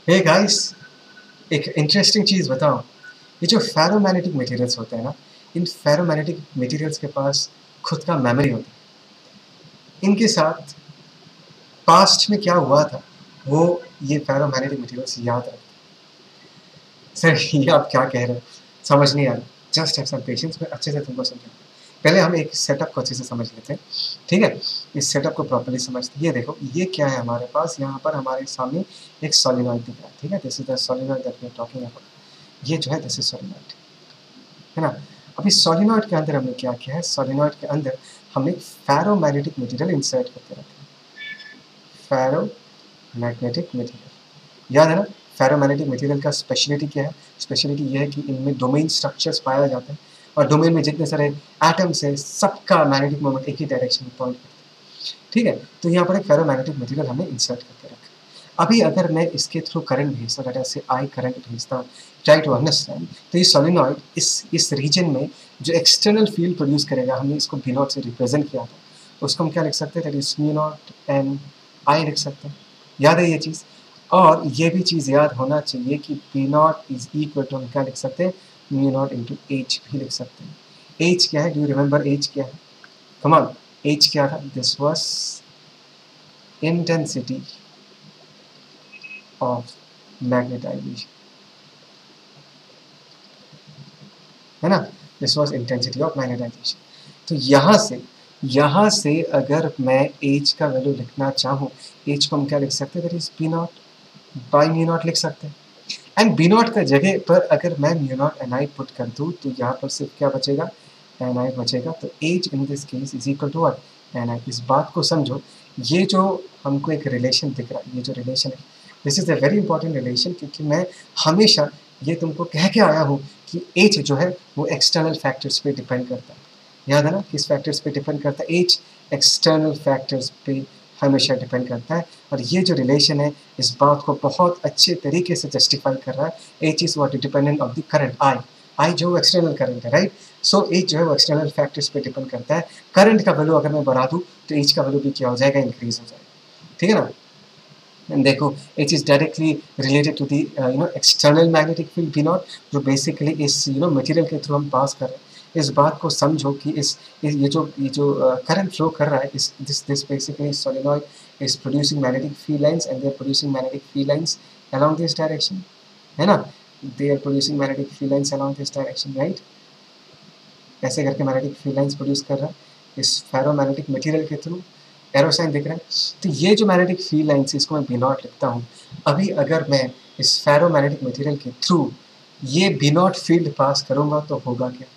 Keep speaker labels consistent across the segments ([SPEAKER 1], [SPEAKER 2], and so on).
[SPEAKER 1] Hey guys, एक interesting चीज़ बताओ। ये जो फेरोमैग्नेटिक मटेरियल्स होते हैं ना, इन फेरोमैग्नेटिक मटेरियल्स के पास खुद का मेमोरी होता है। इनके साथ पास्ट में क्या हुआ था वो ये फेरोमैग्नेटिक मटेरियल्स याद रखते हैं। सर ये आप क्या कह रहे हो? समझ नहीं आ रहा। जस्ट हैव सम पेशेंस, मैं अच्छे से तुमको समझाऊंगा। पहले हम एक सेटअप को अच्छे से समझ लेते हैं, ठीक है? इस सेटअप को प्रॉपर्ली समझते हैं। ये देखो, ये क्या है हमारे पास, यहाँ पर हमारे सामने एक सोलेनॉइड दिख रहा है, ठीक है? This is the solenoid that we are talking about. ये जो है दिस इज सोलेनॉइड, है ना? अभी सोलेनॉइड के अंदर हमने क्या किया है, सोलेनॉइड के अंदर हमने फेरोमैग्नेटिक मटेरियल इंसर्ट करके रखा है। फेरोमैग्नेटिक मटेरियल याद है ना? फेरोमैग्नेटिक मटेरियल का स्पेशलिटी क्या है? स्पेशलिटी ये है कि इनमें डोमेन स्ट्रक्चर्स पाया जाता है और डोमेन में जितने सारे एटम्स है सबका मैग्नेटिक मोमेंट एक ही डायरेक्शन में पॉइंट करता है, ठीक है? तो यहाँ पर एक फेरोमैग्नेटिक मटेरियल हमने इंसर्ट करके रखा है। अभी अगर मैं इसके थ्रू करंट भेजता हूँ, जैसे आई करंट भेजता हूँ, ट्राई टू अंडरस्टैंड, तो ये सोलेनॉइड इस रीजन में जो एक्सटर्नल फील्ड प्रोड्यूस करेगा, हमने इसको भी नॉट से रिप्रेजेंट किया था, उसको हम क्या लिख सकते हैं? That is mu naught N I लिख सकते हैं। याद है ये चीज़? और ये भी चीज़ याद होना चाहिए कि P naught is equal to हम क्या लिख सकते हैं? म्यू नॉट इंटू एच भी लिख सकते हैं। एच क्या है? डू यू रिमेंबर एच क्या है? कम ऑन, एच क्या था? This was intensity of magnetization, है ना? This was intensity of magnetization. तो यहाँ से अगर मैं एच का वैल्यू लिखना चाहूँ, एच को हम क्या लिख सकते हैं? That is P not by mu not लिख सकते हैं। एंड बी नॉट का जगह पर अगर मैं mu naught N I put कर दूँ तो यहाँ पर सिर्फ क्या बचेगा? एन आई बचेगा। तो H in this case is equal to what? N I. इस बात को समझो, ये जो हमको एक रिलेशन दिख रहा है, ये जो रिलेशन है, this is a very important relation, क्योंकि मैं हमेशा ये तुमको कह के आया हूँ कि एच जो है वो एक्सटर्नल फैक्टर्स पे डिपेंड करता है। याद है ना? किस फैक्टर्स पे डिपेंड करता है? एच एक्सटर्नल फैक्टर्स पे हमेशा डिपेंड करता है। और ये जो रिलेशन है इस बात को बहुत अच्छे तरीके से जस्टिफाई कर रहा है। H is what dependent of the current I. I जो एक्सटर्नल करंट है, राइट? सो एच जो है वो एक्सटर्नल फैक्टर्स पे डिपेंड करता है। करंट का वैल्यू अगर मैं बढ़ा दूँ तो एच का वैल्यू भी क्या हो जाएगा? इंक्रीज हो जाएगा, ठीक है ना? एंड देखो, H is directly related to the external magnetic field B naught, जो बेसिकली इस मटेरियल के थ्रू हम पास कर रहे हैं। इस बात को समझो कि ये जो करंट फ्लो कर रहा है, this basically solenoid is producing magnetic field lines and they are producing magnetic field lines along this direction, है ना? They are producing magnetic field lines along this direction, right? ऐसे करके मैग्नेटिक फील्ड लाइंस प्रोड्यूस कर रहा है इस ferromagnetic material के through. Arrow sign दिख रहा है? तो ये जो मैग्नेटिक फील्ड लाइंस, इसको मैं बी नॉट लिखता हूँ। अभी अगर मैं इस फेरोमैग्नेटिक मटेरियल के थ्रू ये बी नॉट फील्ड पास करूँगा तो होगा क्या?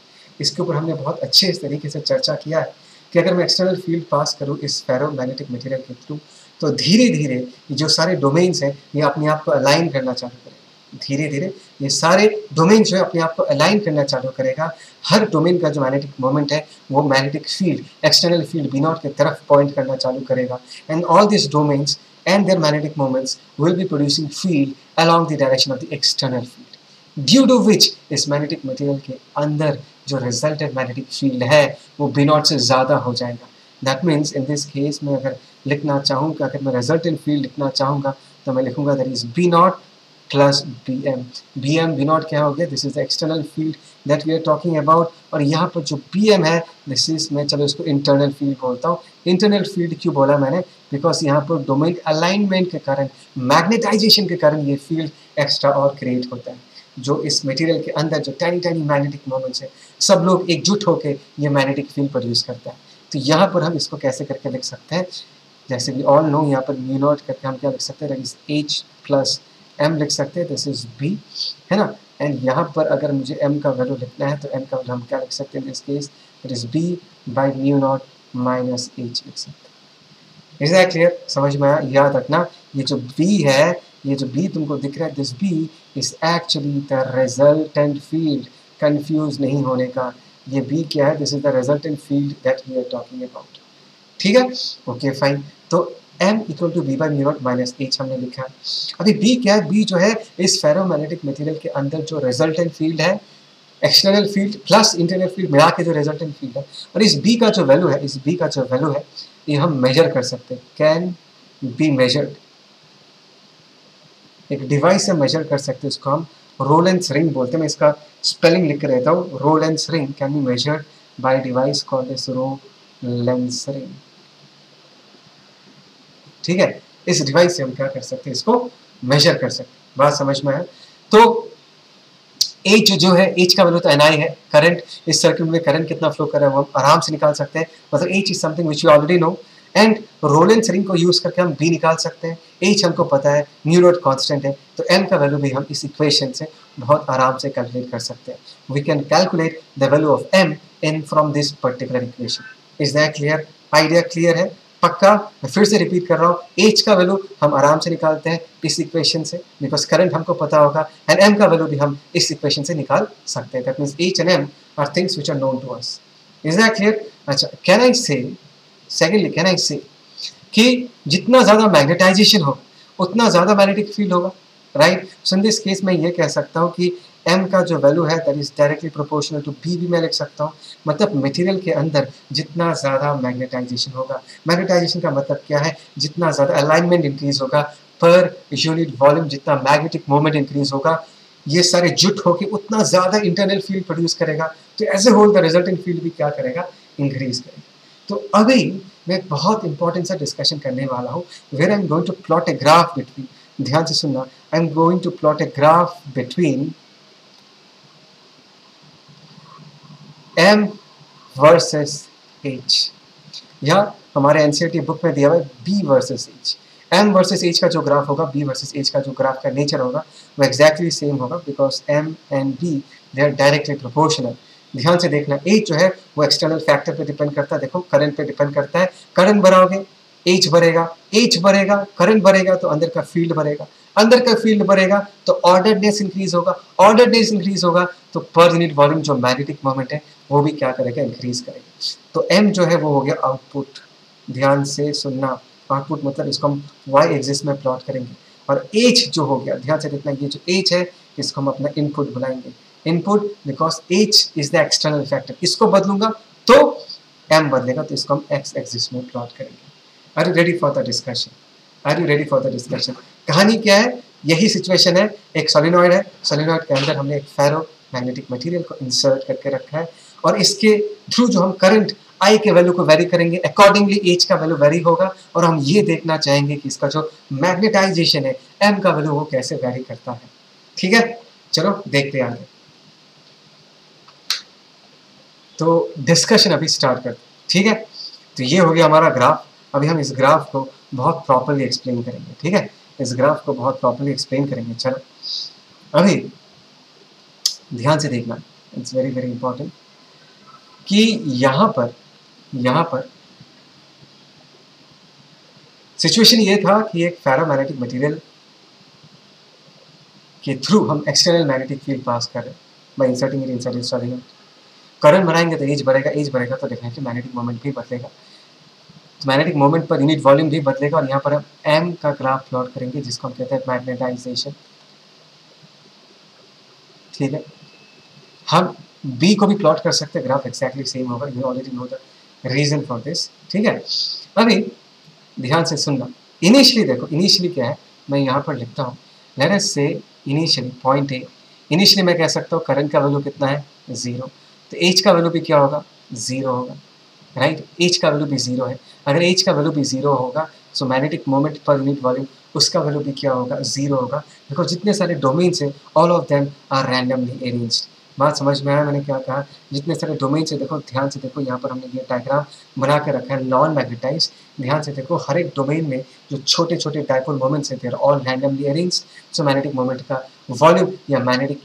[SPEAKER 1] इसके ऊपर हमने बहुत अच्छे तरीके से चर्चा किया है कि अगर मैं एक्सटर्नल फील्ड पास करूँ इस फेरोमैग्नेटिक मटेरियल के थ्रू, तो धीरे धीरे जो सारे डोमेन्स हैं ये अपने आप को अलाइन करना चालू करेगा। धीरे धीरे ये सारे डोमेन जो है अपने आप को अलाइन करना चालू करेगा। हर डोमेन का जो मैग्नेटिक मोमेंट है वो magnetic field, external field B naught की तरफ पॉइंट करना चालू करेगा। And all this domains and their magnetic moments will be producing field along the direction of the external field, due to which इस magnetic material के अंदर जो resulted magnetic field है वो बी नॉट से ज़्यादा हो जाएगा। That means in this case मैं अगर लिखना चाहूँगा, अगर मैं रिजल्टेंट फील्ड लिखना चाहूँगा तो मैं लिखूँगा that is B naught plus B M. B naught क्या हो गया? This is the external field that we are talking about. और यहाँ पर जो बी एम है, दिस इज, मैं चलो इसको इंटरनल फील्ड बोलता हूँ। इंटरनल फील्ड क्यों बोला मैंने? बिकॉज यहाँ पर डोमेन अलाइनमेंट के कारण, मैग्नेटाइजेशन के कारण ये फील्ड एक्स्ट्रा और क्रिएट होता है। जो इस मटेरियल के अंदर जो टाइनी टाइनी मैग्नेटिक मोमेंट्स है, सब लोग एकजुट होकर ये मैग्नेटिक फील्ड प्रोड्यूस करता है। तो यहाँ पर हम इसको कैसे करके लिख सकते हैं? जैसे वी ऑल नो, यहाँ पर म्यू नॉट करके हम क्या लिख सकते हैं? That is H plus M लिख सकते हैं। दिस इज बी, है ना? एंड यहाँ पर अगर मुझे एम का वैल्यू लिखना है तो एम का वैल्यू हम क्या लिख सकते हैं? In this case that is B by mu naught minus H लिख सकते हैं। Is that clear? समझ में आया? याद रखना, ये जो बी है, ये जो बी तुमको दिख रहा है, this B is actually the resultant field. Confuse नहीं होने का, ये बी क्या है? This is the resultant field that we are talking about, ठीक है? Okay fine. तो m equal to B by mu naught minus H हमने लिखा है। अभी b क्या है? b जो है इस फेरोमैग्नेटिक मटेरियल के अंदर जो रिजल्टेंट फील्ड है, external field plus internal field मिला के जो रिजल्टेंट फील्ड है, और इस b का जो वैल्यू है, इस b का जो वैल्यू है ये हम मेजर कर सकते हैं, कैन बी मेजर्ड। एक डिवाइस से मेजर कर सकते हैं, उसको हम रोलेंस रिंग बोलते हैं। मैं इसका स्पेलिंग लिख के रहता हूँ, Rowland's ring can be measured by device called as Rowland's ring. ठीक है, इस डिवाइस से हम क्या कर सकते हैं, इसको मेजर कर सकते हैं। बात समझ में है? तो एच जो है, एच का वैल्यू तो एन आई है, करंट इस सर्किट में करंट कितना फ्लो कर रहा है वो हम आराम से निकाल सकते हैं, मतलब H is something which you already know. And Rowland's ring को यूज करके हम बी निकाल सकते हैं, एच हमको पता है, न्यू नोट कांस्टेंट है, तो एम का वैल्यू भी हम इस इक्वेशन से बहुत आराम से कैलकुलेट कर सकते हैं। We can calculate the value of M in from this particular equation. Is that clear? Idea clear है? पक्का? मैं फिर से रिपीट कर रहा हूँ, एच का वैल्यू हम आराम से निकालते हैं इस इक्वेशन से, बिकॉज करंट हमको पता होगा, एंड एम का वैल्यू भी हम इस इक्वेशन से निकाल सकते हैं। That means H and M are things which are known to us. Is that clear? अच्छा, can I say, secondly can I से कि जितना ज्यादा मैग्नेटाइजेशन हो उतना ज्यादा मैग्नेटिक फील्ड होगा, right? So in this case मैं ये कह सकता हूँ कि m का जो वैल्यू है that is directly proportional to b भी मैं लिख सकता हूँ। मतलब मटेरियल के अंदर जितना ज़्यादा मैग्नेटाइजेशन होगा, मैग्नेटाइजेशन का मतलब क्या है, जितना ज़्यादा अलाइनमेंट इंक्रीज होगा पर यूनिट वॉल्यूम, जितना मैग्नेटिक मोमेंट इंक्रीज होगा, ये सारे जुट होकर उतना ज़्यादा इंटरनल फील्ड प्रोड्यूस करेगा, तो as a whole the resultant field भी क्या करेगा, इंक्रीज करेगा। तो अभी मैं एक बहुत इंपॉर्टेंट सा डिस्कशन करने वाला हूँ, where I am going to plot a graph between, ध्यान से सुनना, I am going to plot a graph between M versus H, या हमारे एनसीईआरटी बुक में दिया हुआ है B versus H। M versus H का जो ग्राफ होगा, B वर्सेस H का जो ग्राफ का नेचर होगा वो एग्जैक्टली सेम होगा, because M and B they are directly proportional. ध्यान से देखना, H जो है वो एक्सटर्नल फैक्टर पे डिपेंड करता है, देखो करंट पे डिपेंड करता है, करंट बढ़ाओगे H बढ़ेगा, H बढ़ेगा, करंट बढ़ेगा तो अंदर का फील्ड बढ़ेगा, अंदर का फील्ड बढ़ेगा तो ऑर्डरनेस इंक्रीज होगा, ऑर्डरनेस इंक्रीज होगा तो पर यूनिट वॉल्यूम जो मैग्नेटिक मोमेंट है वो भी क्या करेगा, इंक्रीज करेगा। तो m जो है वो हो गया आउटपुट, ध्यान से सुनना, आउटपुट मतलब इसको हम y एक्सिस में प्लॉट करेंगे, और h जो हो गया, ध्यान से देखना, ये जो h है इसको हम अपना इनपुट बुलाएंगे, input because h is the external factor, इसको बदलूंगा तो m बदलेगा, तो इसको हम x एक्सिस में प्लॉट करेंगे। Are you ready for the discussion? Are you ready for the discussion? कहानी क्या है, यही सिचुएशन है, एक सोलिनॉइड है, सोलिनॉइड के अंदर हमने एक फेरो मैग्नेटिक मटेरियल को इंसर्ट करके रखा है, और इसके थ्रू जो हम करंट I के वैल्यू को वेरी करेंगे, अकॉर्डिंगली H का वैल्यू वेरी होगा, और हम ये देखना चाहेंगे कि इसका जो मैग्नेटाइजेशन है M का वैल्यू वो कैसे वेरी करता है। ठीक है, चलो देखते हैं आगे। तो डिस्कशन अभी स्टार्ट करते हैं, ठीक है? तो ये हो गया हमारा ग्राफ, अभी हम इस ग्राफ को बहुत प्रॉपर्ली एक्सप्लेन करेंगे, ठीक है? इस ग्राफ को बहुत प्रॉपर्ली एक्सप्लेन करेंगे। चलो अभी ध्यान से देखना, इट्स वेरी वेरी इंपॉर्टेंट कि यहाँ पर सिचुएशन ये था कि एक फेरोमैग्नेटिक मटेरियल के थ्रू हम एक्सटर्नल मैग्नेटिक फील्ड पास कर रहे हैं bye inserting it inside it's solenoid. Current बढ़ाएंगे तो एज बढ़ेगा, एज बढ़ेगा तो डेफिनेटली मैग्नेटिक मोमेंट भी बदलेगा, तो magnetic moment per unit volume भी बदलेगा, और यहाँ पर हम एम का ग्राफ प्लॉट करेंगे जिसको हम कहते हैं मैग्नेटाइजेशन। ठीक है, हम बी को भी प्लॉट कर सकते हैं, ग्राफ एक्जैक्टली सेम होगा, you already know the reason for this. ठीक है, अभी ध्यान से सुनना, इनिशियली देखो, इनिशियली क्या है, मैं यहाँ पर लिखता हूँ, लेट अस से इनिशियली पॉइंट ए, इनिशियली मैं कह सकता हूँ करंट का वैल्यू कितना है, 0, तो एच का वैल्यू भी क्या होगा, 0 होगा, राइट? एच का वैल्यू भी 0 है, अगर एच का वैल्यू भी 0 होगा सो magnetic moment per unit volume उसका वैल्यू भी क्या होगा, 0 होगा, बिकॉज जितने सारे डोमेन्स हैं all of them are randomly arranged. बात समझ में आया मैंने क्या कहा? जितने सारे डोमेन्स है, देखो ध्यान से देखो, यहाँ पर हमने ये डायग्राम बना के रखा है नॉन मैग्नेटाइज, ध्यान से देखो, हर एक डोमेन में जो छोटे छोटे डायपोल मोमेंट्स हैं, they are all randomly arranged, so magnetic moment का वॉल्यूम या मैग्नेटिक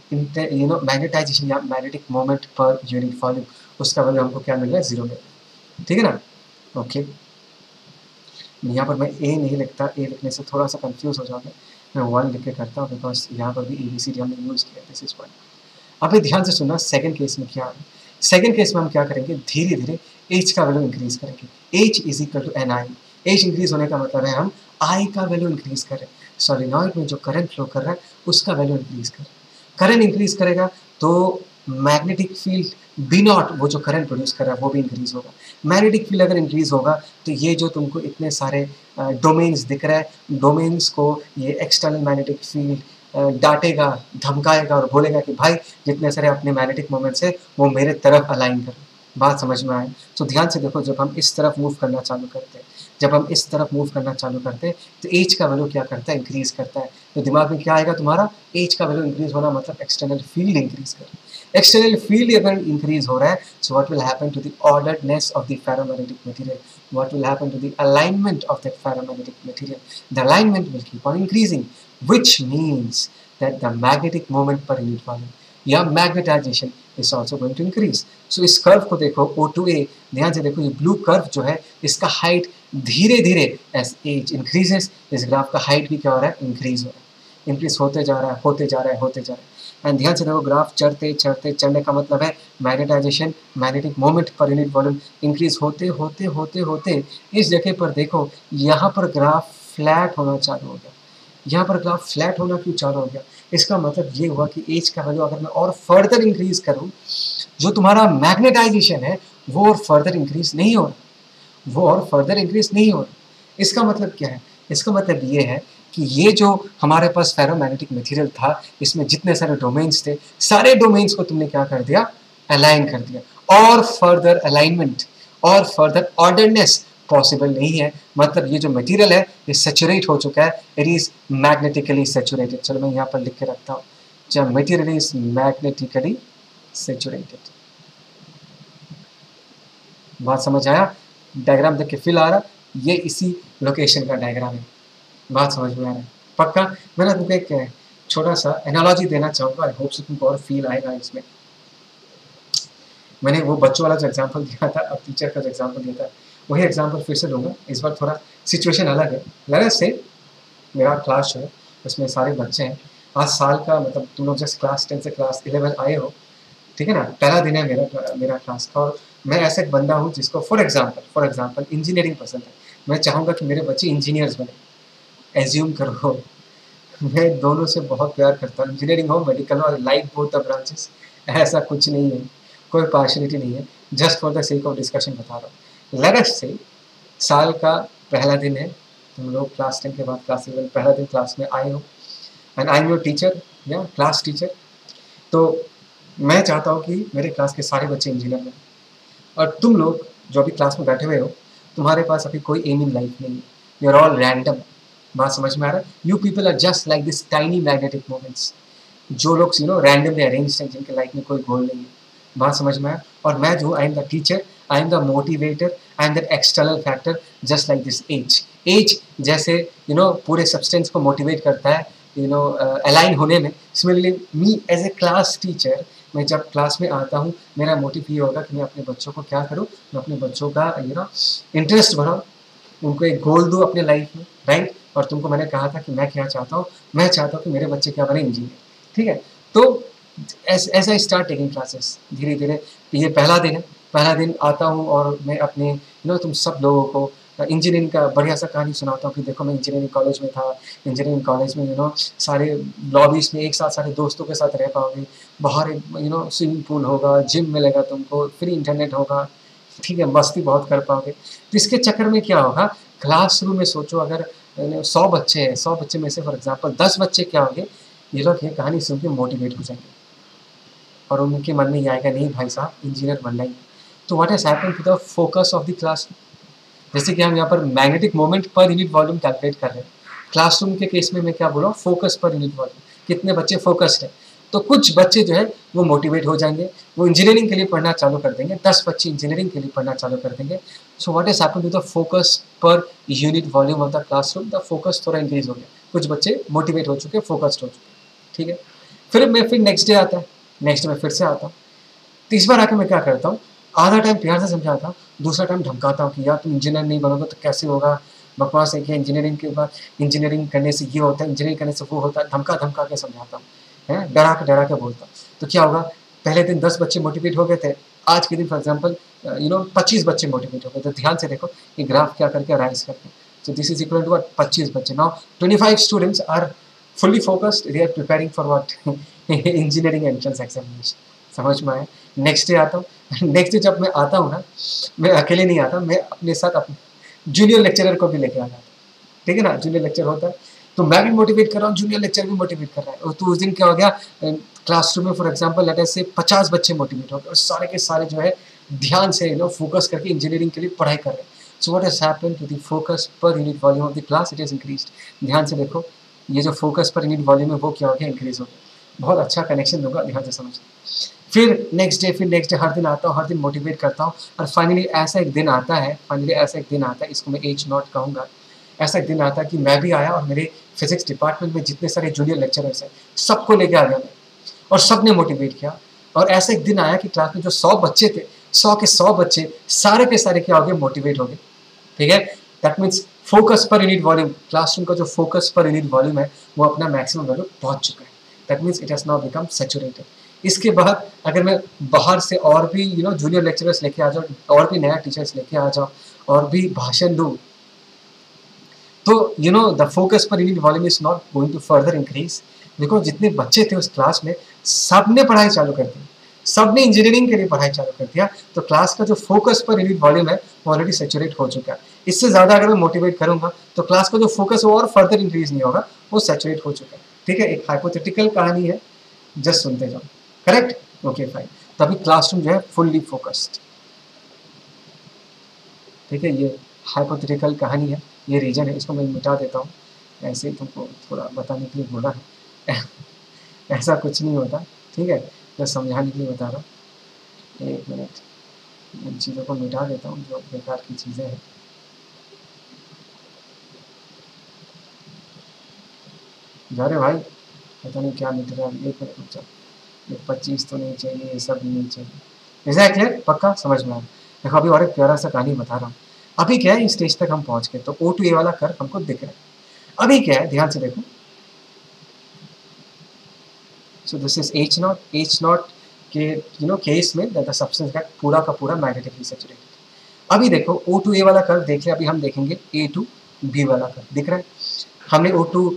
[SPEAKER 1] मैग्नेटाइजेशन या magnetic moment per unit volume उसका वैल्यू हमको क्या मिल रहा है, 0 मिल रहा है। ठीक है ना? ओके, यहाँ पर मैं ए नहीं लिखता, ए लिखने से थोड़ा सा कंफ्यूज हो जाओगे, मैं 1 लिख के करता हूँ, बिकॉज यहाँ पर भी ABCD हमने यूज़ किया, दिस इज 1। अभी ध्यान से सुनना, सेकंड केस में क्या है, सेकंड केस में हम क्या करेंगे, धीरे धीरे एच का वैल्यू इंक्रीज करेंगे, H is equal to N I. H increase होने का मतलब है हम आई का वैल्यू इंक्रीज करें, सोलिनॉइड में जो करंट फ्लो कर रहा है उसका वैल्यू इंक्रीज करें, करंट इंक्रीज करेगा तो मैग्नेटिक फील्ड बी नॉट वो जो करंट प्रोड्यूस कर रहा है वो भी इंक्रीज होगा। मैग्नेटिक फील्ड अगर इंक्रीज होगा तो ये जो तुमको इतने सारे डोमेन्स दिख रहा है, डोमेन्स को ये एक्सटर्नल मैग्नेटिक फील्ड डांटेगा, धमकाएगा और बोलेगा कि भाई जितने सारे अपने मैग्नेटिक मोमेंट्स है वो मेरे तरफ अलाइन करो। बात समझ में आए? तो ध्यान से देखो, जब हम इस तरफ मूव करना चालू करते हैं, जब हम इस तरफ मूव करना चालू करते हैं तो एज का वैल्यू क्या करता है? इंक्रीज करता है। तो दिमाग में क्या आएगा तुम्हारा? एज का वैल्यू इंक्रीज होना मतलब एक्सटर्नल फील्ड इंक्रीज कर। एक्सटर्नल फील्ड अगर इंक्रीज हो रहा है, so what will happen to the orderedness of the ferromagnetic material, what will happen to the alignment of that ferromagnetic material? The alignment will keep on increasing, which means that the magnetic moment per unit volume या magnetization is also going to increase. So इस curve को देखो O2A, ध्यान से देखो, ये blue curve जो है इसका हाइट धीरे धीरे as age increases, इस ग्राफ का हाइट भी क्या हो रहा है? इंक्रीज हो रहा है, इंक्रीज होते जा रहा है, होते जा रहा है, होते जा रहा है। एंड ध्यान से देखो, ग्राफ चढ़ते चढ़ते चढ़ने का मतलब है magnetisation, magnetic moment per unit volume increase होते होते होते होते इस जगह पर देखो, यहाँ पर ग्राफ फ्लैट होना चालू हो गया। यहाँ पर ग्राफ फ्लैट होना क्यों चालू हो गया? इसका मतलब ये हुआ कि एज का वैल्यू अगर मैं और फर्दर इंक्रीज करूँ, जो तुम्हारा मैग्नेटाइजेशन है वो और फर्दर इंक्रीज नहीं हो रहा, वो और फर्दर इंक्रीज नहीं हो रहा। इसका मतलब क्या है? इसका मतलब ये है कि ये जो हमारे पास फेरोमैग्नेटिक मटेरियल था, इसमें जितने सारे डोमेन्स थे, सारे डोमेन्स को तुमने क्या कर दिया? अलाइन कर दिया। और फर्दर अलाइनमेंट और फर्दर ऑर्डरनेस पॉसिबल नहीं है। मतलब ये जो मटेरियल है ये सैचुरेट हो चुका है, इट इज मैग्नेटिकली सैचुरेटेड। चलो मैं यहाँ पर लिख के रखता हूँ, जब मटेरियल इज मैग्नेटिकली सैचुरेटेड। बात समझ आया? डायग्राम देख के फील आ रहा? ये इसी लोकेशन का डायग्राम है। बात समझ में आ रहा है? पक्का? मैं ना तुमको एक छोटा सा एनालॉजी देना चाहूँगा, आई होप से तुमको और फील आएगा इसमें। मैंने वो बच्चों वाला जो एग्जाम्पल दिया था, अब टीचर का जो एग्जाम्पल दिया था, वही एग्जाम्पल फिर से लूँगा। इस बार थोड़ा सिचुएशन अलग है। लगा से मेरा क्लास जो है उसमें सारे बच्चे हैं। आज साल का मतलब तुम लोग जस्ट क्लास 10 से क्लास 11 आए हो, ठीक है ना? पहला दिन है मेरा क्लास का, और मैं ऐसा एक बंदा हूँ जिसको फॉर एग्जाम्पल इंजीनियरिंग पसंद है। मैं चाहूँगा कि मेरे बच्चे इंजीनियर्स बने। एज्यूम करो मैं दोनों से बहुत प्यार करता हूँ, इंजीनियरिंग हो मेडिकल हो, लाइक बोथ द ब्रांचेस। ऐसा कुछ नहीं है, कोई पार्शलिटी नहीं है, just for the sake of discussion बता रहा हूँ। लेट अस से साल का पहला दिन है, तुम लोग क्लास 10 के बाद क्लास 11 पहला दिन क्लास में आए हो, and I am your teacher या क्लास टीचर। तो मैं चाहता हूँ कि मेरे क्लास के सारे बच्चे इंजीनियर बने, और तुम लोग जो अभी क्लास में बैठे हुए हो, तुम्हारे पास अभी कोई एम इन लाइफ नहीं है, यू आर ऑल रैंडम। बात समझ में आ रहा है? You people are just like this tiny magnetic moments, जो लोग रैंडमली अरेंज्ड हैं, जिनके लाइफ में कोई गोल नहीं है। बात समझ में आया? और मैं जो I am the teacher, I am the motivator, I am the external factor, just like this as जैसे पूरे सब्सटेंस को मोटिवेट करता है अलाइन होने में। Similarly me as a class teacher, मैं जब क्लास में आता हूँ, मेरा मोटिव ये होगा कि मैं अपने बच्चों को क्या करूँ, मैं अपने बच्चों का इंटरेस्ट बढ़ाऊँ, उनको एक गोल दूँ अपने लाइफ में, राइट? और तुमको मैंने कहा था कि मैं क्या चाहता हूँ, मैं चाहता हूँ कि मेरे बच्चे क्या बने? इंजीनियर। ठीक है? तो ऐसा स्टार्ट टेकिंग क्लासेस धीरे धीरे। ये पहला दिन है, पहला दिन आता हूँ और मैं अपने तुम सब लोगों को इंजीनियरिंग का बढ़िया सा कहानी सुनाता हूँ कि देखो मैं इंजीनियरिंग कॉलेज में था, इंजीनियरिंग कॉलेज में सारे लॉबीज में एक साथ सारे दोस्तों के साथ रह पाओगे, बाहर स्विमिंग पूल होगा, जिम मिलेगा तुमको, फ्री इंटरनेट होगा, ठीक है, मस्ती बहुत कर पाओगे। तो इसके चक्कर में क्या होगा, क्लासरूम में सोचो अगर 100 बच्चे हैं, 100 बच्चे में से फॉर एग्जाम्पल 10 बच्चे क्या होंगे, ये लोग ये कहानी सुन के मोटिवेट हो जाएंगे और उनके मन में ये आएगा नहीं भाई साहब इंजीनियर बनना ही। तो what has happened to the focus of the class? जैसे कि हम यहाँ पर magnetic moment per unit volume calculate कर रहे हैं, क्लासरूम के केस में मैं क्या बोल रहा हूँ, फोकस पर यूनिट वॉल्यूम, कितने बच्चे फोकस्ड है। तो कुछ बच्चे जो है वो मोटिवेट हो जाएंगे, वो इंजीनियरिंग के लिए पढ़ना चालू कर देंगे, 10 बच्चे इंजीनियरिंग के लिए पढ़ना चालू कर देंगे। So what has happened to the focus per unit volume of the classroom? The focus थोड़ा इंक्रीज हो गया, कुछ बच्चे मोटिवेट हो चुके, फोकस्ड हो चुके, ठीक है। फिर नेक्स्ट डे आता है, नेक्स्ट में फिर से आता हूँ, तो इस बार आकर मैं क्या करता हूँ, आधा टाइम प्यार से समझाता हूँ, दूसरा टाइम धमकाता हूँ कि यार तुम इंजीनियर नहीं बनोगे तो कैसे होगा, बकवास है कि इंजीनियरिंग के बाद इंजीनियरिंग करने से ये होता है, इंजीनियरिंग करने से वो होता है, धमका के समझाता हूँ, है डरा के बोलता हूँ। तो क्या होगा, पहले दिन 10 बच्चे मोटिवेट हो गए थे, आज के दिन फॉर एग्जाम्पल 25 बच्चे मोटिवेट हो गए। तो ध्यान से देखो ये ग्राफ क्या करके राइज करके, so this is equal to what, 25 बच्चे। Now 25 students are fully focused, they are preparing for what engineering entrance examination, समझ में आया? नेक्स्ट डे आता हूँ नेक्स्ट डे जब मैं आता हूँ ना, मैं अकेले नहीं आता, मैं अपने साथ अपने जूनियर लेक्चरर को भी लेके आ जाता हूँ, ठीक है ना? जूनियर लेक्चर होता है तो मैं भी मोटिवेट कर रहा हूँ, जूनियर लेक्चर भी मोटिवेट कर रहा है। और तो उस दिन क्या हो गया, क्लासरूम में फॉर एग्जांपल लेट अस से 50 बच्चे मोटिवेट हो गए और सारे के सारे जो है ध्यान से फोकस करके इंजीनियरिंग के लिए पढ़ाई कर रहे हैं। So what has happened to the focus per unit volume of the class, it is increased. ध्यान से देखो, ये जो फोकस पर यूनिट वॉल्यूम है वो क्या हो गया, इंक्रीज हो गया। बहुत अच्छा कनेक्शन दूंगा, ध्यान से समझ। फिर नेक्स्ट डे हर दिन आता हूँ, हर दिन मोटिवेट करता हूँ और फाइनली ऐसा एक दिन आता है, इसको मैं एच नॉट कहूँगा। ऐसा एक दिन आता है कि मैं भी आया और मेरे फिजिक्स डिपार्टमेंट में जितने सारे जूनियर लेक्चरर्स हैं सबको लेके आ गया मैं, और सब ने मोटिवेट किया। और ऐसा एक दिन आया कि क्लास में जो 100 बच्चे थे, 100 के 100 बच्चे सारे के सारे क्या हो गए, मोटिवेट हो गए। ठीक है, that means focus per unit volume, classroom का जो फोकस पर यूनिट वॉल्यूम है वो अपना मैक्सिमम वैल्यू पहुंच चुका है। That means it has now become saturated. इसके बाद अगर मैं बाहर से और भी जूनियर लेक्चरर्स लेके आ जाऊँ, और भी नया टीचर्स लेके आ जाऊँ और भी भाषण दूँ, तो the focus per unit volume is not going to further increase. देखो जितने बच्चे थे उस क्लास में सब ने पढ़ाई चालू कर दी, सब ने इंजीनियरिंग के लिए पढ़ाई चालू कर दिया, तो क्लास का जो फोकस पर यूनिट वॉल्यूम है वो ऑलरेडी सैचुरेट हो चुका है। इससे ज़्यादा अगर मैं मोटिवेट करूंगा तो क्लास का जो फोकस वो और फर्दर इंक्रीज नहीं होगा, वो सैचुरेट हो चुका है। ठीक है, एक हाइपोथेटिकल कहानी है, जस्ट सुनते जाओ। Correct, okay fine. तो अभी क्लासरूम जो है फुल्ली फोकस्ड। ठीक है, ये हाइपोथेटिकल कहानी है, ये रीजन है, इसको मैं मिटा देता हूँ। ऐसे ही तुमको थोड़ा बताने के लिए बोला है ऐसा कुछ नहीं होता, ठीक है, मैं समझाने के लिए बता रहा हूँ। एक मिनट, इन चीज़ों को मिटा देता हूँ जो बेकार की चीज़ें हैं। जा रहे भाई, पता नहीं क्या मिट रहा है। एक मिनट रुक जाओ, ये 25 तो नहीं चाहिए, ये सब भी नहीं चाहिए। ऐसा है क्लियर, पक्का समझ में आया। देखो अभी और एक प्यारा सा कहानी बता रहा हूँ। अभी क्या है, इस स्टेज तक हम पहुँच गए तो O2A वाला कर्व हमको दिख रहा है। अभी क्या है, ध्यान से देखो, so this is H not. H not के केस में द सब्सटेंस का पूरा मैग्नेटिकली सैचुरेटेड। अभी देखो O2A वाला कर्व देख लिया, अभी हम देखेंगे A2B वाला कर्व। दिख रहा है, हमने O2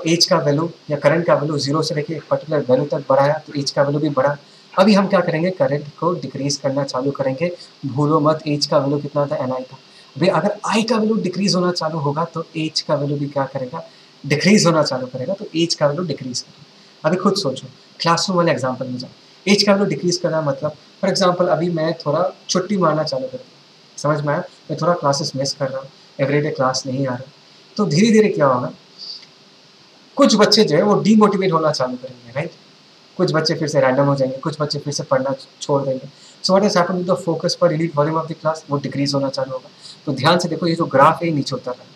[SPEAKER 1] H का वैल्यू या करंट का वैल्यू 0 से लेके एक पर्टिकुलर वैल्यू तक बढ़ाया तो H का वैल्यू भी बढ़ा। अभी हम क्या करेंगे, करंट को डिक्रीज करना चालू करेंगे। भूलो मत, H का वैल्यू कितना था, Ni था। भाई अगर I का वैल्यू डिक्रीज होना चालू होगा तो H का वैल्यू भी क्या करेगा, डिक्रीज होना चालू करेगा, तो H का वैल्यू डिक्रीज करेगा। अभी खुद सोचो, क्लासरूम वाले एग्जाम्पल में जाओ, H का वैल्यू डिक्रीज करना मतलब फॉर एग्जाम्पल अभी मैं थोड़ा छुट्टी मारना चालू कर दिया, समझ में आया, मैं थोड़ा क्लासेस मिस कर रहा हूँ, एवरीडे क्लास नहीं आ रहा, तो धीरे धीरे क्या होगा, कुछ बच्चे जो है वो डीमोटिवेट होना चालू करेंगे, राइट। कुछ बच्चे फिर से रैंडम हो जाएंगे, कुछ बच्चे फिर से पढ़ना छोड़ देंगे। So what has happened with the focus per unit volume of the class, वो डिक्रीज होना चालू होगा। तो ध्यान से देखो, ये जो ग्राफ है नीचे उतर रहा है,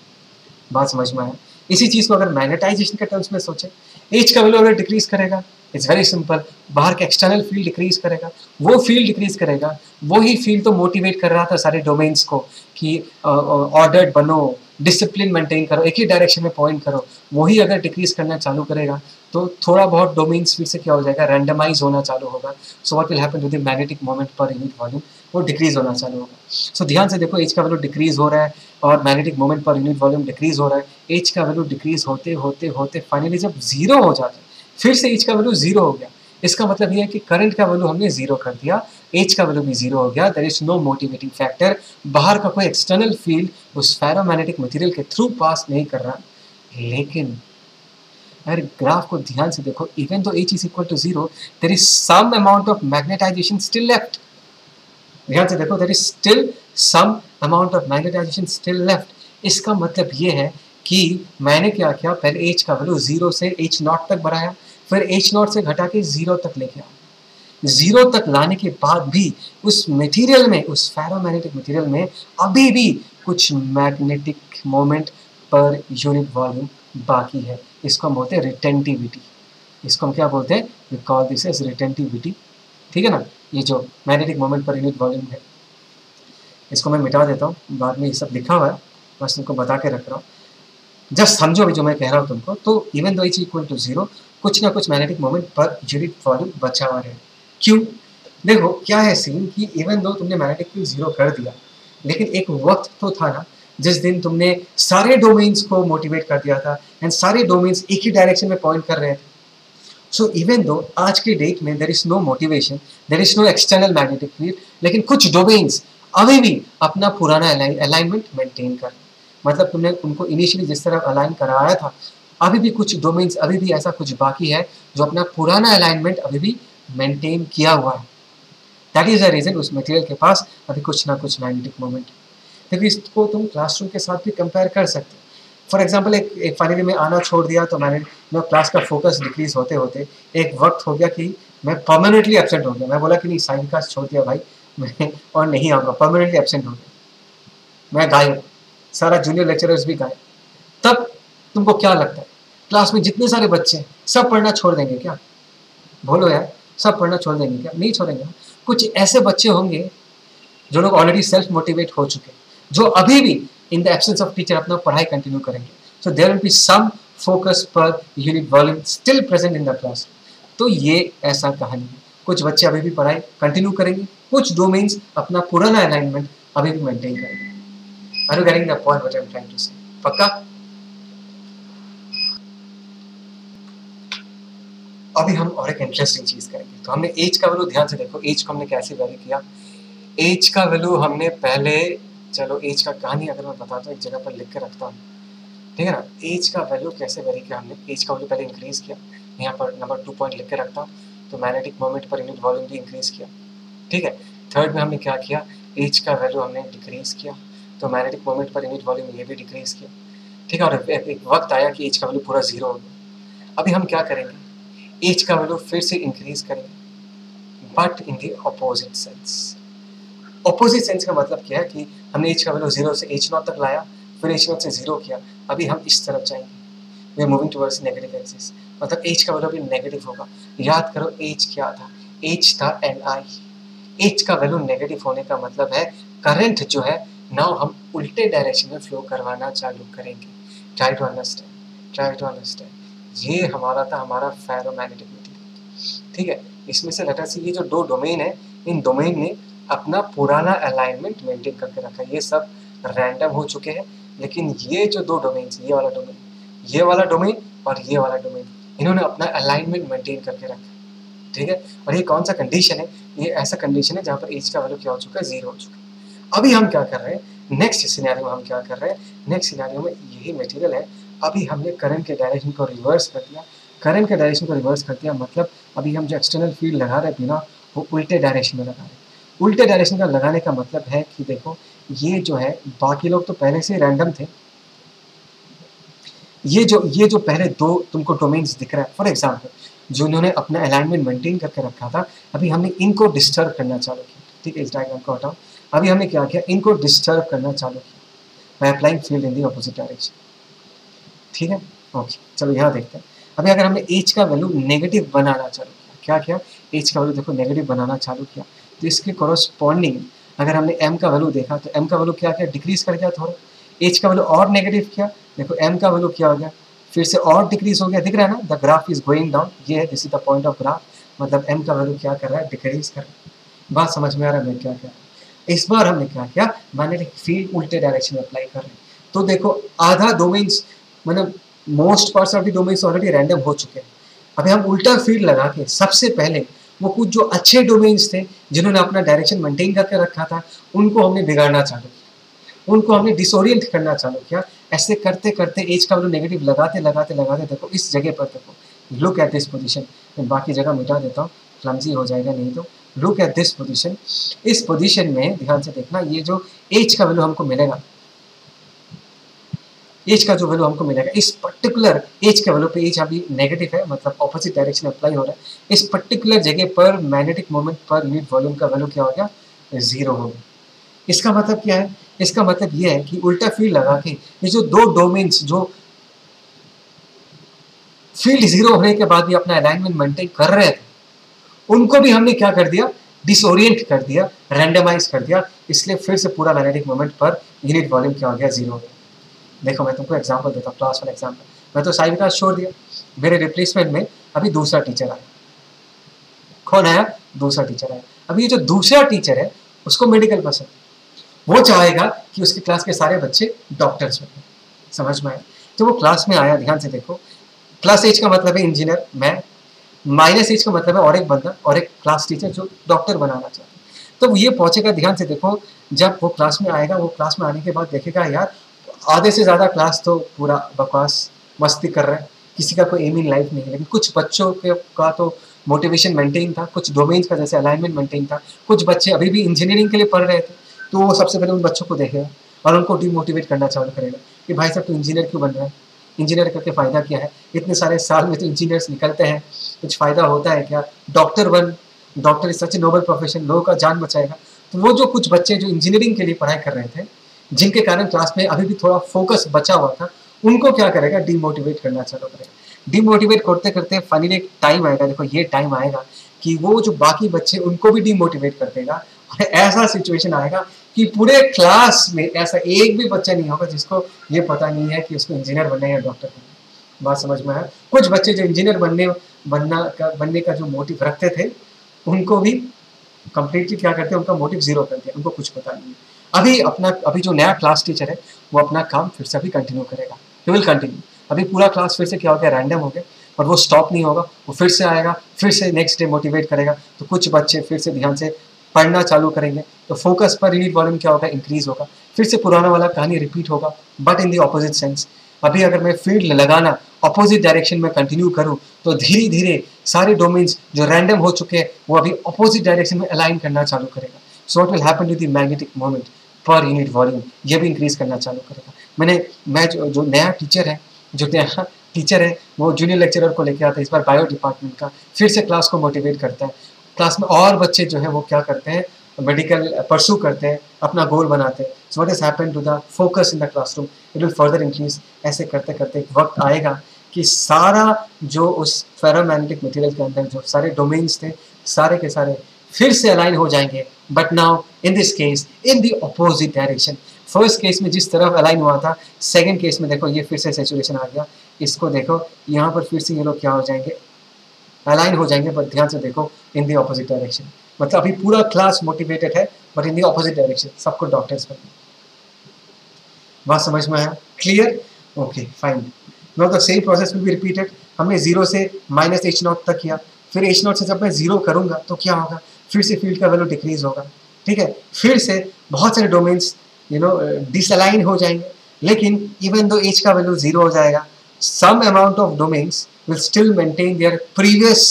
[SPEAKER 1] बात समझ में आया। इसी चीज़ को अगर मैग्नेटाइजेशन के टर्म्स में सोचें, एच का वैल्यू अगर डिक्रीज करेगा, इट्स वेरी सिंपल, बाहर का एक्सटर्नल फील्ड डिक्रीज करेगा, वो फील्ड डिक्रीज करेगा, वही फील्ड तो मोटिवेट कर रहा था सारे डोमेन्स को कि ऑर्डर्ड बनो, डिसिप्लिन मेंटेन करो, एक ही डायरेक्शन में पॉइंट करो, वही अगर डिक्रीज करना चालू करेगा तो थोड़ा बहुत डोमेन्स फिर से क्या हो जाएगा, रैंडमाइज होना चालू होगा। So what will happen to the magnetic moment per unit volume, वो डिक्रीज होना चालू होगा। सो ध्यान से देखो, एच का वैल्यू डिक्रीज हो रहा है और magnetic moment per unit volume decrease हो रहा है। एच का वैल्यू डिक्रीज होते होते होते फाइनली जब जीरो हो जाता है, फिर से एच का वैल्यू जीरो हो गया, इसका मतलब ये है कि करंट का वैल्यू हमने जीरो कर दिया, एच का वैल्यू भी जीरो हो गया, there is no motivating factor, बाहर का कोई एक्सटर्नल फील्ड उस फेरोमैग्नेटिक मटेरियल के थ्रू पास नहीं कर रहा। लेकिन अगर ग्राफ को ध्यान से देखो, even though H is equal to zero, there is some amount of magnetisation still left. ध्यान से देखो, there is still some amount of magnetisation still left. इसका मतलब ये है कि मैंने क्या किया, पहले एच का वैल्यू जीरो से एच नॉट तक बढ़ाया, फिर एच नॉट से घटा के जीरो तक लेके आया। जीरो तक लाने के बाद भी उस मटेरियल में, उस फेरोमैग्नेटिक मटेरियल में अभी भी कुछ magnetic moment per unit volume बाकी है। इसको हम बोलते हैं रिटेंटिविटी। इसको हम क्या बोलते हैं, we call this as retentivity. ठीक है ना, ये जो magnetic moment per unit volume है, इसको मैं मिटा देता हूँ, बाद में ये सब लिखा हुआ है, बस तुमको बता के रख रहा हूँ, जस्ट समझो भी जो मैं कह रहा हूँ तुमको। तो even though H equal to zero, कुछ ना कुछ magnetic moment per unit volume बचा हुआ है। क्यों, देखो क्या है सीन कि इवन दो तुमने मैग्नेटिक फील्ड जीरो कर दिया, लेकिन एक वक्त तो था ना जिस दिन तुमने सारे डोमेन्स को मोटिवेट कर दिया था एंड सारे डोमेन्स एक ही डायरेक्शन में पॉइंट कर रहे थे। सो इवन दो आज के डेट में there is no motivation, there is no external magnetic field, लेकिन कुछ डोमेन्स अभी भी अपना पुराना अलाइनमेंट मेंटेन कर, मतलब तुमने उनको इनिशियली जिस तरह अलाइन कराया था, अभी भी कुछ डोमेन्स अभी भी ऐसा कुछ बाकी है जो अपना पुराना अलाइनमेंट अभी भी मेंटेन किया हुआ है। दैट इज द रीजन उस मटेरियल के पास अभी कुछ ना कुछ मैग्नेटिक मोमेंट है। देखिए इसको तुम क्लासरूम के साथ भी कंपेयर कर सकते हो। फॉर एग्जाम्पल एक फाइनली में आना छोड़ दिया तो मैंने क्लास का फोकस डिक्रीज होते होते एक वक्त हो गया कि मैं परमानेंटली एब्सेंट हो गया। मैं बोला कि नहीं साइंस क्लास छोड़ दिया भाई, मैं और नहीं आऊँगा, परमानेंटली एब्सेंट हो गया, मैं गायब, सारा जूनियर लेक्चरर्स भी गायब। तब तुमको क्या लगता है क्लास में जितने सारे बच्चे सब पढ़ना छोड़ देंगे क्या? बोलो यार, सब पढ़ना छोड़ देंगे क्या? नहीं छोड़ेंगे। कुछ ऐसे बच्चे होंगे जो लोग ऑलरेडी सेल्फ मोटिवेट हो चुके, जो अभी भी in the absence of teacher अपना पढ़ाई कंटिन्यू करेंगे। So there will be some focus per unit volume still present in the class. तो ये ऐसा कहानी है, कुछ बच्चे अभी भी पढ़ाई कंटिन्यू करेंगे, कुछ डोमेन्स अपना पुराना अलाइनमेंट अभी भी मेंटेन करेंगे। Are you getting the point what I am trying to say? पक्का? अभी हम और एक इंटरेस्टिंग चीज करेंगे। तो हमने एज का वैल्यू, ध्यान से देखो एज को हमने कैसे वैल्यू किया। एज का वैल्यू हमने पहले, चलो एज का कहानी अगर मैं बताता हूँ एक जगह पर लिख के रखता हूँ, ठीक है ना। एज का वैल्यू कैसे वेरी किया हमने, एज का वैल्यू पहले इंक्रीज किया, यहाँ पर नंबर 2 पॉइंट लिख के रखता हूँ, तो magnetic moment per unit volume भी इंक्रीज किया, ठीक है। थर्ड में हमने क्या किया, एज का वैल्यू हमने डिक्रीज किया, तो magnetic moment per unit volume ये भी डिक्रीज किया, ठीक है। और एक वक्त आया कि एज का वैल्यू पूरा 0 हो गया। अभी हम क्या करेंगे, एज का वैल्यू फिर से इंक्रीज करेंगे, but in the opposite sense. Opposite sense का मतलब क्या है कि हमने एज का वैल्यू 0 से एच नॉट तक लाया, फिर एच नॉट से 0 किया, अभी हम इस तरफ जाएंगे, we are moving towards negative axis, मतलब एज का वैल्यू भी नेगेटिव होगा। याद करो एज क्या था, एज था Ni। एज का वैल्यू नेगेटिव होने का मतलब है करंट जो है नाउ हम उल्टे डायरेक्शन में फ्लो करवाना चालू करेंगे। Try to understand, try to understand. ये हमारा था हमारा फेरोमैग्नेटिक मटेरियल, ठीक है। इसमें से लेट अस सी, ये जो 2 डोमेन है, इन डोमेन ने अपना पुराना अलाइनमेंट मेंटेन करके रखा है। ये सब रैंडम हो चुके हैं, लेकिन ये जो 2 डोमेन, ये वाला डोमेन, ये वाला डोमेन और ये वाला डोमेन, इन्होंने अपना अलाइनमेंट मेंटेन करके रखा है, ठीक है। और ये कौन सा कंडीशन है, ये ऐसा कंडीशन है जहाँ पर एज का वैल्यू क्या हो चुका है, 0 हो चुका है। अभी हम क्या कर रहे हैं, नेक्स्ट सिनेरियो में हम क्या कर रहे हैं, नेक्स्ट सिनेरियो में यही मटेरियल है, अभी हमने करंट के डायरेक्शन को रिवर्स कर दिया। करंट के डायरेक्शन को रिवर्स कर दिया मतलब अभी हम जो एक्सटर्नल फील्ड लगा रहे थे ना, वो उल्टे डायरेक्शन में लगा रहे हैं। उल्टे डायरेक्शन का लगाने का मतलब है कि देखो ये जो है, बाकी लोग तो पहले से रैंडम थे, ये जो पहले 2 तुमको डोमेन्स दिख रहा है, फॉर एग्जांपल जो इन्होंने अपना अलाइनमेंट मेंटेन करके रखा था, अभी हमने इनको डिस्टर्ब करना चालू किया, ठीक है। इस डायग्राम को हटाओ, अभी हमने क्या किया, इनको डिस्टर्ब करना चालू किया by applying field in the opposite direction, ठीक है। ओके, चलो यहाँ देखते हैं। अभी अगर हमने एच का वैल्यू नेगेटिव बनाना चालू किया, क्या किया, एच का वैल्यू देखो नेगेटिव बनाना चालू किया, तो इसके कोरोस्पॉन्डिंग अगर हमने एम का वैल्यू देखा तो एम का वैल्यू क्या किया, डिक्रीज कर गया थोड़ा। एच का वैल्यू और नेगेटिव किया, देखो एम का वैल्यू क्या हो गया, फिर से और डिक्रीज हो गया, दिख रहा है ना, the graph is going down, ये है, this is the point of graph, मतलब एम का वैल्यू क्या कर रहा है, डिक्रीज कर रहा है। बात समझ में आ रहा है मैं क्या कर रहा हूँ। इस बार हमने क्या किया, मैग्नेटिक फील्ड उल्टे डायरेक्शन में अप्लाई कर रहे हैं, तो देखो आधा डोमेन्स, मतलब most parts of the domains already random हो चुके हैं। अभी हम उल्टा फील्ड लगा के सबसे पहले वो कुछ जो अच्छे डोमेन्स थे जिन्होंने अपना डायरेक्शन मेंटेन करके रखा था, उनको हमने बिगाड़ना चालू किया, उनको हमने डिसोरिएंट करना चालू किया। ऐसे करते करते एज का वैल्यू नेगेटिव लगाते लगाते लगाते देखो इस जगह पर, देखो लुक एट दिस पोजीशन, मैं बाकी जगह मिटा देता हूँ, क्लमजी हो जाएगा नहीं तो। लुक एट दिस पोजीशन, इस पोजीशन में ध्यान से देखना, ये जो एज का वैल्यू हमको मिलेगा, एज का जो वैल्यू हमको मिलेगा, इस पर्टिकुलर एज के वैल्यू पे, एज अभी नेगेटिव है मतलब ऑपोजिट डायरेक्शन में अप्लाई हो रहा है, इस पर्टिकुलर जगह पर magnetic moment per unit volume का वैल्यू क्या हो गया, 0 हो गया। इसका मतलब क्या है, इसका मतलब ये है कि उल्टा फील्ड लगा के ये जो 2 डोमेन्स जो फील्ड 0 होने के बाद भी अपना अलाइनमेंट मेंटेन कर रहे थे, उनको भी हमने क्या कर दिया, डिसोरिएंट कर दिया, रैंडमाइज कर दिया, इसलिए फिर से पूरा magnetic moment per unit volume क्या हो गया, 0 हो गया। देखो मैं तुमको एग्जांपल देता हूँ, क्लास 1 एग्जांपल, मैं तो साइड क्लास छोड़ दिया, मेरे रिप्लेसमेंट में अभी दूसरा टीचर आया। कौन आया, दूसरा टीचर आया। अभी ये जो दूसरा टीचर है उसको मेडिकल पसंद, वो चाहेगा कि उसकी क्लास के सारे बच्चे डॉक्टर्स बने, समझ में आया। तो वो क्लास में आया, ध्यान से देखो, क्लास एज का मतलब है इंजीनियर, माइनस एज का मतलब है और एक बंदा और एक क्लास टीचर जो डॉक्टर बनाना चाहता है। तो ये पहुंचेगा, ध्यान से देखो, जब वो क्लास में आएगा, वो क्लास में आने के बाद देखेगा यार आधे से ज़्यादा क्लास तो पूरा बकवास मस्ती कर रहा है, किसी का कोई एम इन लाइफ नहीं है। लेकिन कुछ बच्चों के का तो मोटिवेशन मेंटेन था, कुछ डोमेन्स का जैसे अलाइनमेंट मेंटेन था, कुछ बच्चे अभी भी इंजीनियरिंग के लिए पढ़ रहे थे, तो वो सबसे पहले उन बच्चों को देखेगा और उनको डिमोटिवेट करना चालू करेगा कि भाई साहब तू इंजीनियर क्यों बन रहा है, इंजीनियर करके फ़ायदा क्या है, इतने सारे साल में तो इंजीनियर्स निकलते हैं, कुछ फ़ायदा होता है क्या, डॉक्टर बन, doctor is such a noble profession, लोगों का जान बचाएगा। तो वो जो कुछ बच्चे जो इंजीनियरिंग के लिए पढ़ाई कर रहे थे, जिनके कारण क्लास में अभी भी थोड़ा फोकस बचा हुआ था, उनको क्या करेगा, डिमोटिवेट करना चालू करेगा। डिमोटिवेट करते करते फाइनली एक टाइम आएगा, देखो ये टाइम आएगा कि वो जो बाकी बच्चे उनको भी डिमोटिवेट कर देगा और ऐसा सिचुएशन आएगा कि पूरे क्लास में ऐसा एक भी बच्चा नहीं होगा जिसको ये पता नहीं है कि उसको इंजीनियर बनना है या डॉक्टर बनना है। बात समझ में आया? कुछ बच्चे जो इंजीनियर बनने का जो मोटिव रखते थे, उनको भी कंप्लीटली क्या करते हैं, उनका मोटिव जीरो कर दिया, उनको कुछ पता नहीं है। अभी जो नया क्लास टीचर है वो अपना काम फिर से अभी कंटिन्यू करेगा, ही विल कंटिन्यू। अभी पूरा क्लास फिर से क्या हो गया, रैंडम हो गया, और वो स्टॉप नहीं होगा, वो फिर से आएगा, फिर से नेक्स्ट डे मोटिवेट करेगा। तो कुछ बच्चे फिर से ध्यान से पढ़ना चालू करेंगे, तो फोकस पर यूनिट वॉल्यूम क्या होगा, इंक्रीज होगा, फिर से पुराना वाला कहानी रिपीट होगा, but in the opposite sense. अभी अगर मैं फील्ड लगाना ऑपोजिट डायरेक्शन में कंटिन्यू करूं, तो धीरे धीरे सारे डोमेन्स जो रैंडम हो चुके हैं वो अभी ऑपोजिट डायरेक्शन में अलाइन करना चालू करेगा। So what will happen to the magnetic moment per unit volume, ये भी इंक्रीज करना चालू करेगा। मैं जो नया टीचर है वो जूनियर लेक्चरर को लेकर आता है, इस बार बायो डिपार्टमेंट का, फिर से क्लास को मोटिवेट करता है। क्लास में और बच्चे जो है वो क्या करते हैं, मेडिकल परसू करते हैं, अपना गोल बनाते हैं। So what is happen to the focus in the classroom, it will further increase. ऐसे करते करते एक वक्त आएगा कि सारा जो उस फेरोमैग्नेटिक मटेरियल के अंदर जो सारे डोमेन्स थे, सारे के सारे फिर से अलाइन हो जाएंगे, but now in this case in the opposite direction. First case में जिस तरफ अलाइन हुआ था, सेकंड केस में देखो ये फिर से सैचुरेशन आ गया। इसको देखो यहाँ पर फिर से ये लोग क्या हो जाएंगे, अलाइन हो जाएंगे, बट ध्यान से देखो इन दी ऑपोजिट डायरेक्शन। मतलब अभी पूरा क्लास मोटिवेटेड है, but in the opposite direction, सबको डॉक्टर्स बनना। बात समझ में आया? Clear? Okay fine. Now the same process will be repeated. हमने जीरो से माइनस एच नॉट तक किया, फिर एच नॉट से जब मैं जीरो करूंगा तो क्या होगा, फिर से फील्ड का वैल्यू डिक्रीज होगा, ठीक है, फिर से बहुत सारे डोमेन्स डिसअलाइन हो जाएंगे। लेकिन इवन दो एच का वैल्यू जीरो हो जाएगा, some amount of domains will still maintain their previous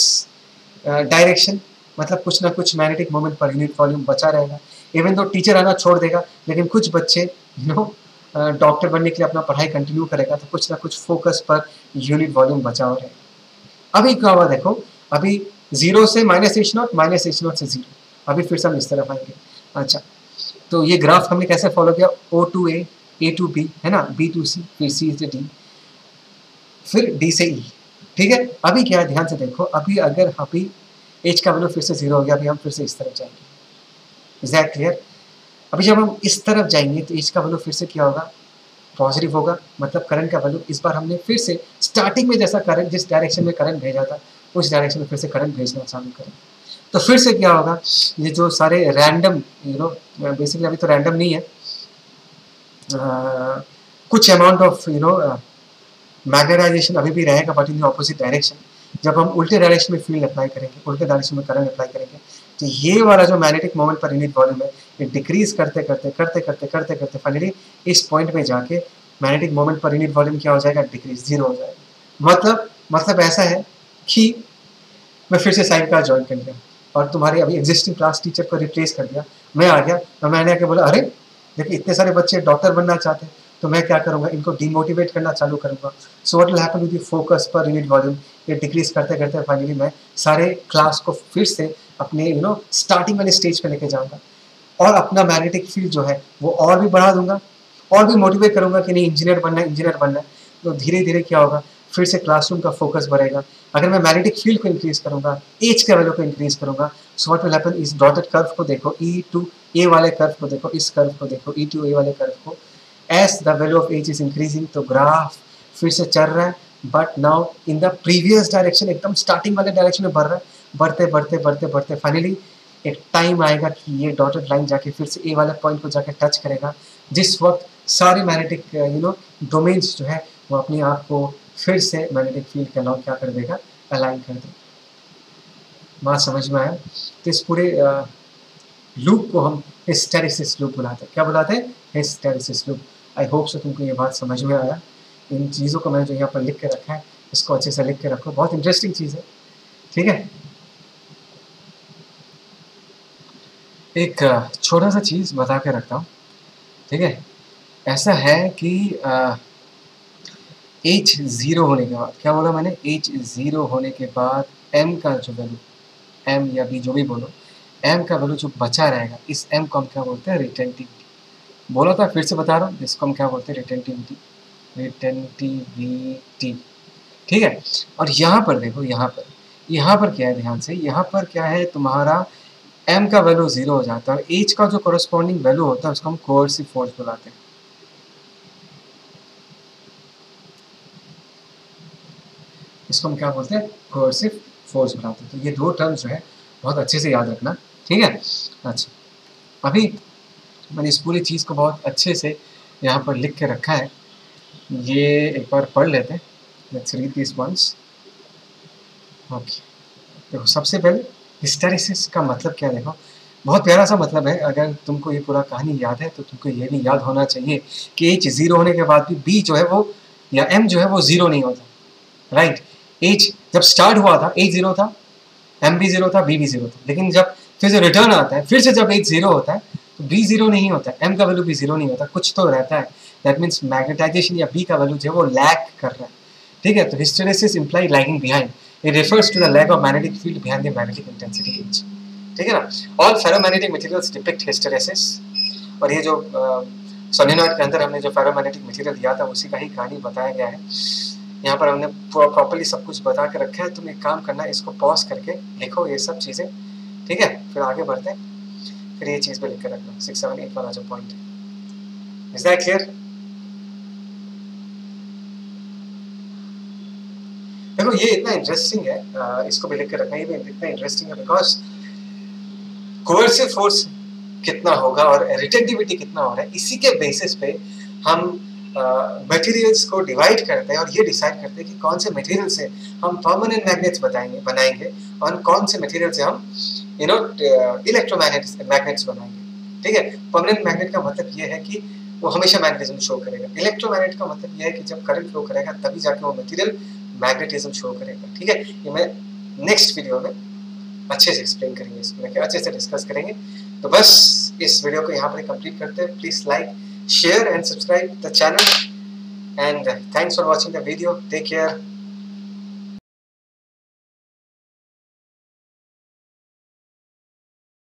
[SPEAKER 1] direction, मतलब कुछ ना कुछ magnetic moment per unit volume बचा रहेगा। इवन तो टीचर आना छोड़ देगा, लेकिन कुछ बच्चे डॉक्टर बनने के लिए अपना पढ़ाई कंटिन्यू करेगा, तो कुछ ना कुछ फोकस पर यूनिट वॉल्यूम बचा हुआ रहेगा। अभी क्या हुआ देखो, अभी जीरो से माइनस एच नॉट से जीरो, अभी फिर से हम इस तरफ आएंगे। अच्छा, तो ये ग्राफ हमने कैसे फॉलो किया, O to A to B है ना, B to C, फिर C से D, फिर डी से ई, ठीक है। अभी क्या है, ध्यान से देखो, अभी अगर अभी एच का वैल्यू फिर से जीरो हो गया, अभी हम फिर से इस तरफ जाएंगे। Is that clear? अभी जब हम इस तरफ जाएंगे तो एच का वैल्यू फिर से क्या होगा, पॉजिटिव होगा, मतलब करंट का वैल्यू इस बार हमने फिर से स्टार्टिंग में जैसा करंट, जिस डायरेक्शन में करंट भेजा था उस डायरेक्शन में फिर से करंट भेजना चालू करेंगे। तो फिर से क्या होगा, ये जो सारे रैंडम बेसिकली अभी तो रैंडम नहीं है, कुछ अमाउंट ऑफ मैग्नेटाइजेशन अभी भी रहेगा, but in the opposite direction. जब हम उल्टे डायरेक्शन में फील्ड अप्लाई करेंगे, उल्टे डायरेक्शन में करंट अप्लाई करेंगे, तो ये वाला जो magnetic moment per unit volume है, ये डिक्रीज करते करते करते करते करते करते फाइनली इस पॉइंट में जाके magnetic moment per unit volume क्या हो जाएगा, डिक्रीज, जीरो हो जाएगा। मतलब ऐसा है कि मैं फिर से साइन क्लास ज्वाइन कर लिया और तुम्हारे अभी एग्जिस्टिंग क्लास टीचर को रिप्लेस कर दिया, मैं आ गया और मैंने आके बोला, अरे देखिए इतने सारे बच्चे डॉक्टर बनना चाहते हैं, तो मैं क्या करूँगा, इनको डिमोटिवेट करना चालू करूँगा। सो what will happen with the focus per unit volume, ये डिक्रीज करते करते फाइनली मैं सारे क्लास को फिर से अपने स्टार्टिंग वाले स्टेज पे लेके जाऊँगा और अपना मैग्नेटिक फील्ड जो है वो और भी बढ़ा दूंगा और भी मोटिवेट करूँगा कि नहीं इंजीनियर बनना है। तो धीरे धीरे क्या होगा, फिर से क्लासरूम का फोकस बढ़ेगा। अगर मैं मैग्नेटिक फील्ड को इंक्रीज करूँगा, एज के वैल्यू को इंक्रीज करूँगा, सो व्हाट विल हैपन, इस डॉटेड कर्व को देखो, ई टू ए वाले कर्व को देखो, इस कर्व को देखो, ई टू ए वाले कर्व को, as the value of H is increasing, तो ग्राफ फिर से चल रहा है, but now in the previous direction, एकदम स्टार्टिंग वाले डायरेक्शन में बढ़ रहा है, बढ़ते बढ़ते बढ़ते बढ़ते फाइनली एक टाइम आएगा कि ये डॉटेड लाइन जाके फिर से ए वाले पॉइंट को जाके टच करेगा, जिस वक्त सारे मैग्नेटिक डोमेन्स जो है वो अपने आप को फिर से मैग्नेटिक फील्ड के अलावा क्या कर देगा, अलाइन कर देगा। बात समझ में आया? तो इस पूरे लूप को हम हिस्टेरिसिस लूप बुलाते हैं। क्या बुलाते हैं? Hysteresis loop. I hope so तुमको ये बात समझ में आया। इन चीज़ों को मैंने जो यहाँ पर लिख के रखा है, इसको अच्छे से लिख के रखो, बहुत इंटरेस्टिंग चीज़ है। ठीक है, एक छोटा सा चीज़ बता के रखता हूँ। ठीक है, ऐसा है कि एच ज़ीरो होने के बाद, क्या बोला मैंने? एच ज़ीरो होने के बाद एम का जो वैल्यू, एम या बी जो भी बोलो, एम का वैल्यू जो बचा रहेगा, इस एम को हम क्या बोलते हैं? रिटेंटिविटी। बोला था, फिर से बता रहा हूँ, इसको हम क्या बोलते हैं? रिटेंटिविटी। रिटेंटिविटी। ठीक है, और यहाँ पर देखो, यहाँ पर क्या है? ध्यान से, यहाँ पर क्या है? तुम्हारा एम का वैल्यू 0 हो जाता है और एच का जो कोरस्पॉन्डिंग वैल्यू होता है उसको हम कोएर्सिव फोर्स बुलाते हैं। इसको हम क्या बोलते हैं? कोएर्सिव फोर्स बुलाते हैं। तो ये दो टर्म्स जो है बहुत अच्छे से याद रखना। ठीक है, अच्छा, अभी मैंने इस पूरी चीज़ को बहुत अच्छे से यहाँ पर लिख के रखा है, ये एक बार पढ़ लेते हैं। Let's read this once. Okay, देखो, सबसे पहले हिस्टेरिसिस का मतलब क्या? देखो, बहुत प्यारा सा मतलब है। अगर तुमको ये पूरा कहानी याद है तो तुमको ये भी याद होना चाहिए कि एच ज़ीरो होने के बाद भी बी जो है वो, या एम जो है वो 0 नहीं होता। राइट, एच जब स्टार्ट हुआ था एच 0 था, एम भी 0 था, बी भी 0 था, लेकिन जब फिर से रिटर्न आता है, फिर से जब एच 0 होता है तो बी 0 नहीं होता, एम का वैल्यू भी 0 नहीं होता, कुछ तो रहता है। दैट मीन्स मैग्नेटाइजेशन या बी का वैल्यू जो है वो लैग कर रहा है। ठीक है, तो hysteresis imply lagging behind. It refers to the lag of magnetic field behind the magnetic intensity H. ठीक है ना? All ferromagnetic materials depict hysteresis। और ये जो सोलेनॉइड के अंदर हमने जो फेरोमैग्नेटिक मटेरियल दिया था उसी का ही कहानी बताया गया है। यहाँ पर हमने प्रॉपर्ली सब कुछ बता के रखा है। तुम एक काम करना, इसको पॉज करके लिखो ये सब चीज़ें। ठीक है, फिर आगे बढ़ते हैं। फिर ये चीज़ पे लिख के रखना 6, 7, 8 वाला जो पॉइंट है। Is that clear? देखो, ये इतना इंटरेस्टिंग है, इसको भी लिख के रखना। ये भी इतना इंटरेस्टिंग है बिकॉज कोएर्सिव फोर्स कितना होगा और रिटेंटिविटी कितना हो रहा है, इसी के बेसिस पे हम मटेरियल्स को डिवाइड करते हैं और ये डिसाइड करते हैं कि कौन से मटेरियल से हम परमानेंट मैग्नेट्स बनाएंगे और कौन से मटेरियल से हम मैग्नेट्स बनाएंगे। ठीक है, परमानेंट मैग्नेट का मतलब ये है कि वो हमेशा मैग्नेटिज्म शो करेगा। इलेक्ट्रोमैग्नेट का मतलब ये है कि जब करंट फ्लो करेगा तभी जाके वो मटेरियल मैग्नेटिज्म शो करेगा। ठीक है, ये मैं नेक्स्ट वीडियो में अच्छे से एक्सप्लेन करेंगे, इसमें अच्छे से डिस्कस करेंगे। तो बस इस वीडियो को यहाँ पर कंप्लीट करते हैं। Please like, share and subscribe the channel and thanks for watching the video. Take care.